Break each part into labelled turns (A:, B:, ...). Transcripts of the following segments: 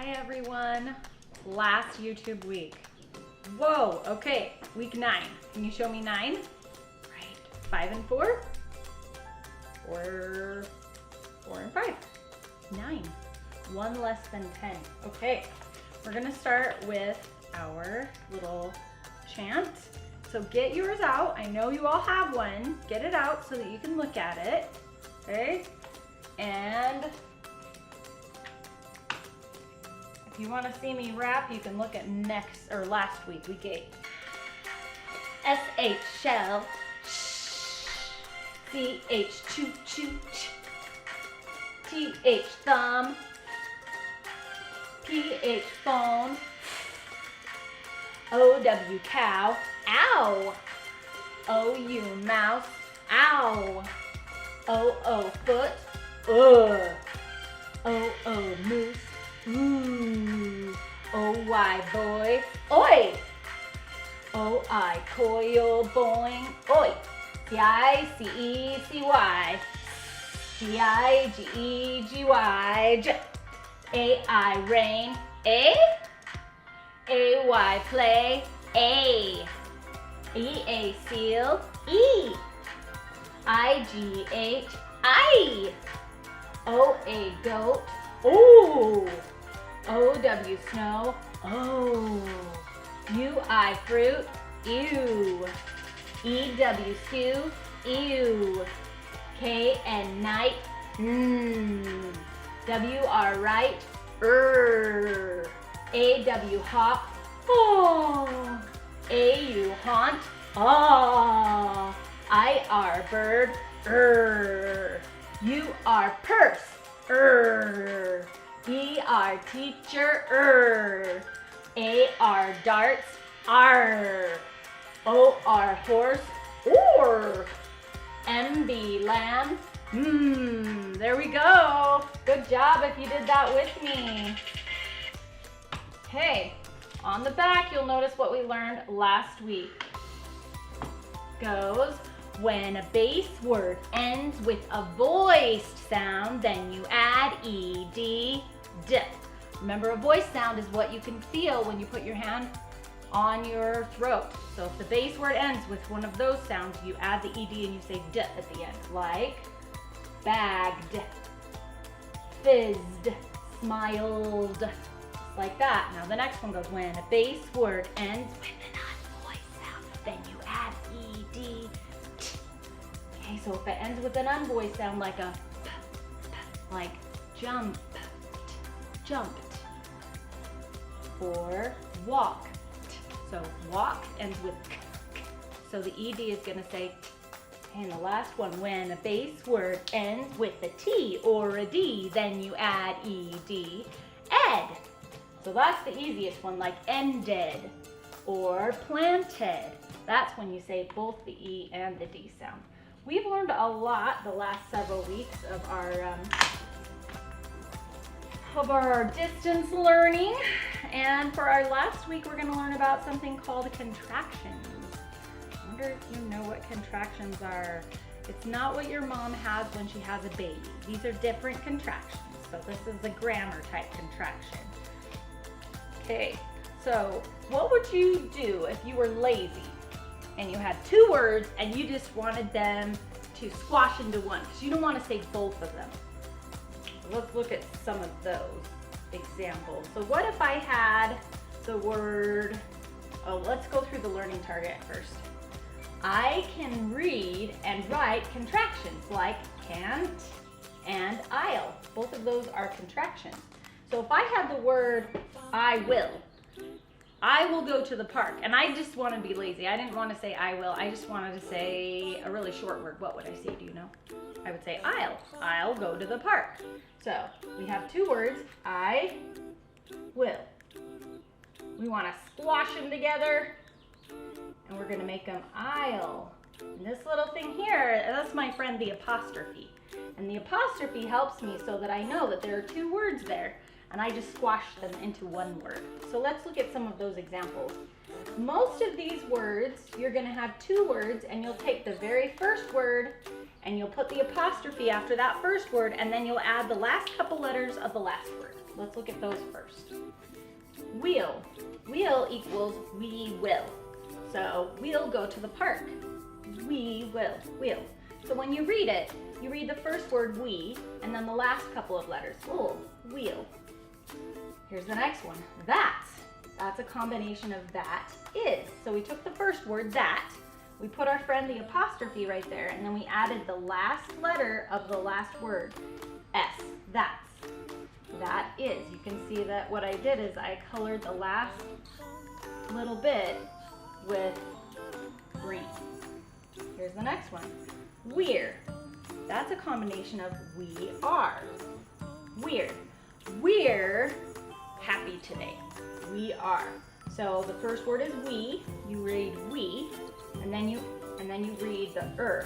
A: Hi everyone. Last YouTube week. Whoa, okay, week 9. Can you show me 9? Right, 5 and 4? Or 4 and 5? 9. 1 less than 10. Okay, we're gonna start with our little chant. So get yours out. I know you all have one. Get it out so that you can look at it. Okay? And if you want to see me rap, you can look at last week, week 8. S-H shell, C-H choo choo, T-H thumb, P-H phone, O-W cow, ow, O-U mouse, ow, O-O foot, ugh, O-O moose, ooh, O-Y boy, oi, O-I coil boing, oi, C-I-C-E-C-Y, G-I-G-E-G-Y, j, A-I rain, A, A-Y play, A, E-A seal, E, I-G-H, I, O-A goat, ooh, O-W snow, oh, U-I fruit, ew, E-W stew, ew, K-N night, W-R right, A-W hop, oh, A-U haunt, ah, I-R bird, U-R purse, E-R teacher, A-R darts, R, O-R horse, or, M-B lamb, there we go. Good job if you did that with me. Okay, on the back you'll notice what we learned last week. Goes, when a base word ends with a voiced sound, then you add ed, d. Remember, a voice sound is what you can feel when you put your hand on your throat. So if the base word ends with one of those sounds, you add the ed and you say d at the end, like bagged, fizzed, smiled, like that. Now the next one goes, when a base word ends with an unvoiced sound, then you add ed. Okay, so if it ends with an unvoiced sound, like a p, like jumped, or walked. So walk ends with k, so the ed is gonna say t. And the last one, when a base word ends with a T or a D, then you add ed, ed. So that's the easiest one, like ended or planted. That's when you say both the E and the D sound. We've learned a lot the last several weeks of our distance learning. And for our last week, we're gonna learn about something called contractions. I wonder if you know what contractions are. It's not what your mom has when she has a baby. These are different contractions. So this is the grammar type contraction. Okay, so what would you do if you were lazy and you had 2 words and you just wanted them to squash into one because you don't want to say both of them? Let's look at some of those examples. So what if I had the word, let's go through the learning target first. I can read and write contractions like can't and I'll. Both of those are contractions. So if I had the word I will go to the park, and I just want to be lazy. I didn't want to say I will, I just wanted to say a really short word. What would I say, do you know? I would say I'll go to the park. So we have 2 words, I will. We want to squash them together, and we're gonna make them I'll. And this little thing here, that's my friend the apostrophe. And the apostrophe helps me so that I know that there are 2 words there, and I just squash them into one word. So let's look at some of those examples. Most of these words, you're gonna have 2 words, and you'll take the very first word and you'll put the apostrophe after that first word, and then you'll add the last couple letters of the last word. Let's look at those first. Wheel. Wheel equals we will. So we'll go to the park. We will. Wheel. So when you read it, you read the first word we, and then the last couple of letters. Oh, wheel. Here's the next one. That. That's a combination of that is. So we took the first word, that. We put our friend the apostrophe right there, and then we added the last letter of the last word. S. That's. That is. You can see that what I did is I colored the last little bit with green. Here's the next one. We're. That's a combination of we are. We're. We're happy today. We are. So the first word is we. You read we, and then you read the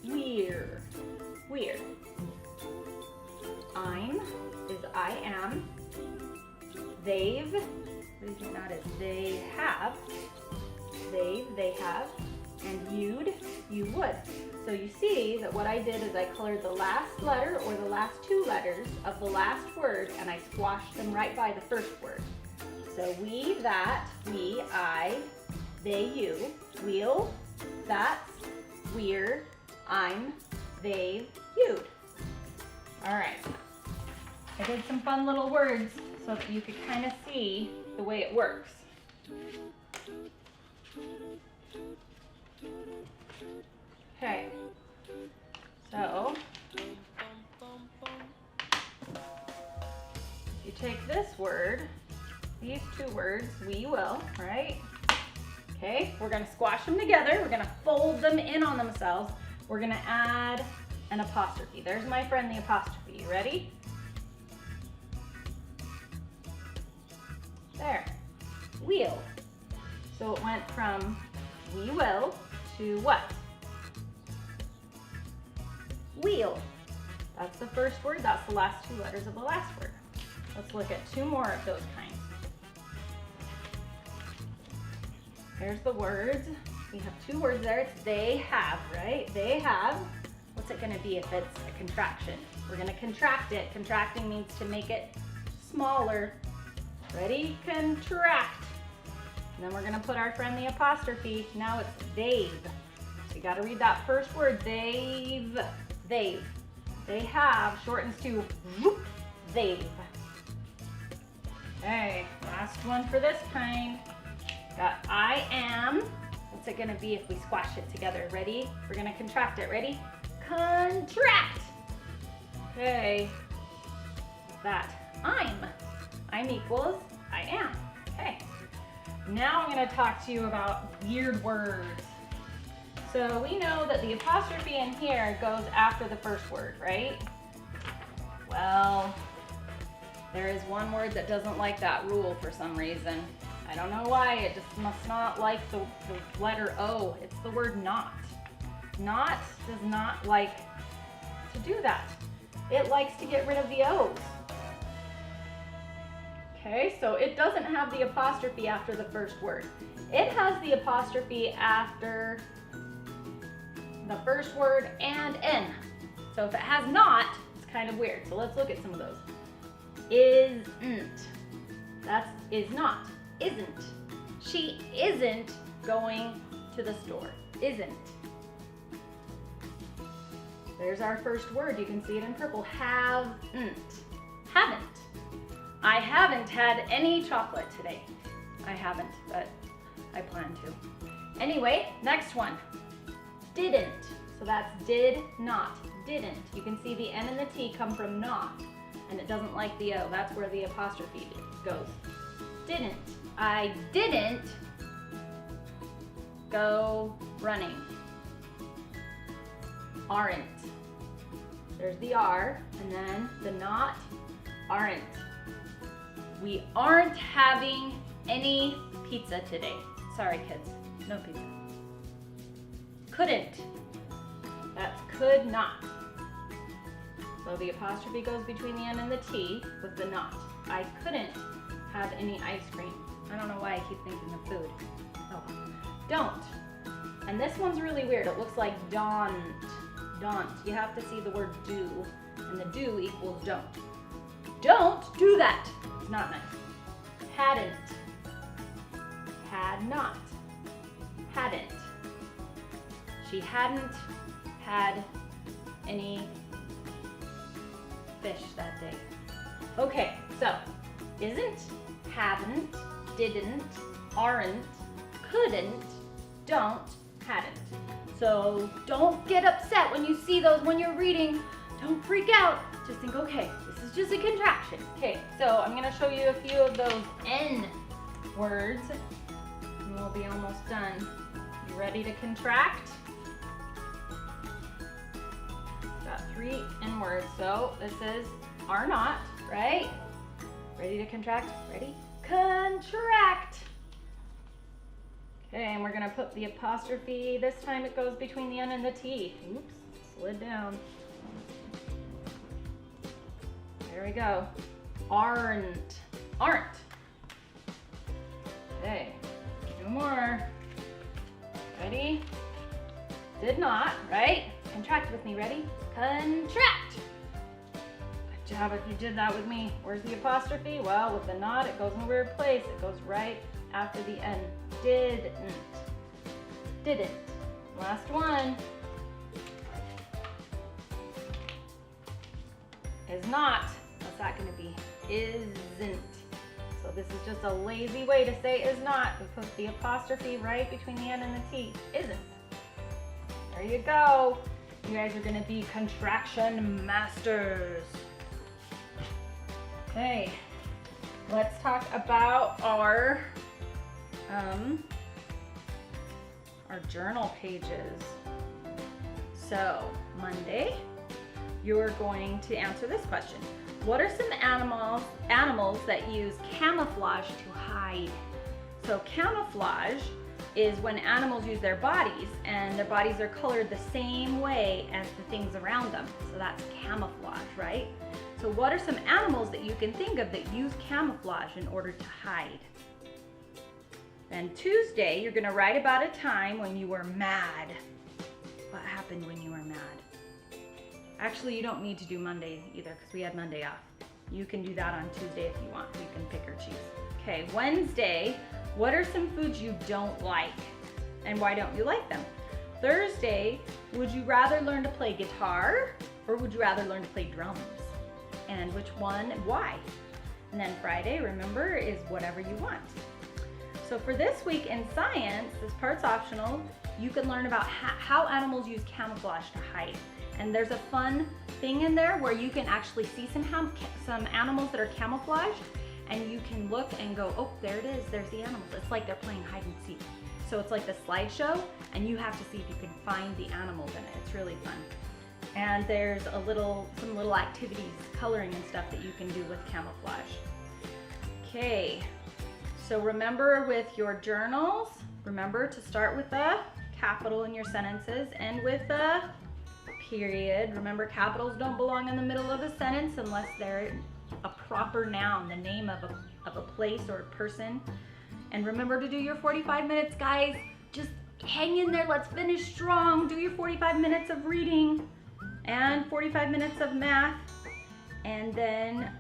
A: We're. We're. I'm is I am. They've. What do you think that is? They have. They have. And you'd, you would. So you see that what I did is I colored the last letter or the last two letters of the last word, and I squashed them right by the first word. So we, that, we, I, they, you, we'll, that's, we're, I'm, they've, you'd. All right. I did some fun little words so that you could kind of see the way it works. Okay, so you take this word, these two words, we will, right? Okay, we're gonna squash them together. We're gonna fold them in on themselves. We're gonna add an apostrophe. There's my friend the apostrophe. You ready? There, wheel. So it went from we will to what? Wheel. That's the first word. That's the last two letters of the last word. Let's look at two more of those kinds. Here's the words. We have two words there. It's they have, right? They have. What's it going to be if it's a contraction? We're going to contract it. Contracting means to make it smaller. Ready? Contract. And then we're going to put our friend the apostrophe. Now it's they've. So you got to read that first word. They've. They've. They have shortens to whoop, they've. Okay, last one for this kind. Got I am. What's it gonna be if we squash it together? Ready? We're gonna contract it. Ready? Contract. Okay. That. I'm equals I am. Okay. Now I'm gonna talk to you about weird words. So we know that the apostrophe in here goes after the first word, right? Well, there is one word that doesn't like that rule for some reason. I don't know why, it just must not like the letter O. It's the word not. Not does not like to do that. It likes to get rid of the O's. Okay, so it doesn't have the apostrophe after the first word. It has the apostrophe after the first word and N. So if it has not, it's kind of weird. So let's look at some of those. Isn't. That's is not. Isn't. She isn't going to the store. Isn't. There's our first word. You can see it in purple. Haven't. Haven't. I haven't had any chocolate today. I haven't, but I plan to. Anyway, next one. Didn't. So that's did not. Didn't. You can see the N and the T come from not, and it doesn't like the O. That's where the apostrophe goes. Didn't. I didn't go running. Aren't. There's the R, and then the not, aren't. We aren't having any pizza today. Sorry, kids. No pizza. Couldn't. That's could not. So the apostrophe goes between the N and the T with the not. I couldn't have any ice cream. I don't know why I keep thinking of food. Oh, don't. And this one's really weird. It looks like don't. don't. You have to see the word do, and the do equals don't. Don't do that. It's not nice. Hadn't. Had not. Hadn't. She hadn't had any fish that day. Okay, so isn't, haven't, didn't, aren't, couldn't, don't, hadn't. So don't get upset when you see those when you're reading. Don't freak out. Just think, okay, this is just a contraction. Okay, so I'm gonna show you a few of those N words and we'll be almost done. You ready to contract? Got 3 N words. So this is are not, right? Ready to contract? Ready? Contract. Okay, and we're gonna put the apostrophe. This time it goes between the N and the T. Oops, slid down. There we go. Aren't. Aren't. Okay, 2 more. Ready? Did not, right? Contract with me, ready? Contract. Good job if you did that with me. Where's the apostrophe? Well, with the not, it goes in a weird place. It goes right after the N. Didn't. Didn't. Last one. Is not. What's that going to be? Isn't. So this is just a lazy way to say is not. We put the apostrophe right between the N and the T. Isn't. There you go. You guys are going to be contraction masters. Okay. Let's talk about our journal pages. So Monday, you're going to answer this question. What are some animals that use camouflage to hide? So camouflage is when animals use their bodies and their bodies are colored the same way as the things around them. So that's camouflage, right? So what are some animals that you can think of that use camouflage in order to hide? Then Tuesday, you're gonna write about a time when you were mad. What happened when you were mad? Actually, you don't need to do Monday either because we had Monday off. You can do that on Tuesday if you want. You can pick or choose. Okay, Wednesday, what are some foods you don't like? And why don't you like them? Thursday, would you rather learn to play guitar or would you rather learn to play drums? And which one and why? And then Friday, remember, is whatever you want. So for this week in science, this part's optional, you can learn about how animals use camouflage to hide. And there's a fun thing in there where you can actually see some animals that are camouflaged and you can look and go, oh, there it is, there's the animals. It's like they're playing hide and seek. So it's like the slideshow and you have to see if you can find the animals in it. It's really fun. And there's some little activities, coloring and stuff that you can do with camouflage. Okay, so remember with your journals, remember to start with a capital in your sentences and with a period. Remember, capitals don't belong in the middle of a sentence unless they're a proper noun, the name of a place or a person. And remember to do your 45 minutes, guys. Just hang in there. Let's finish strong. Do your 45 minutes of reading and 45 minutes of math. And then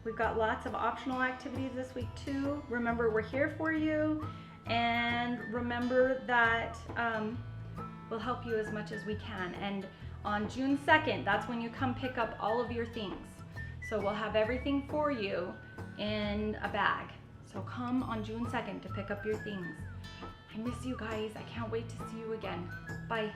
A: we've got lots of optional activities this week too. Remember, we're here for you. And remember that we'll help you as much as we can. And on June 2nd, that's when you come pick up all of your things. So we'll have everything for you in a bag. So come on June 2nd to pick up your things. I miss you guys. I can't wait to see you again. Bye.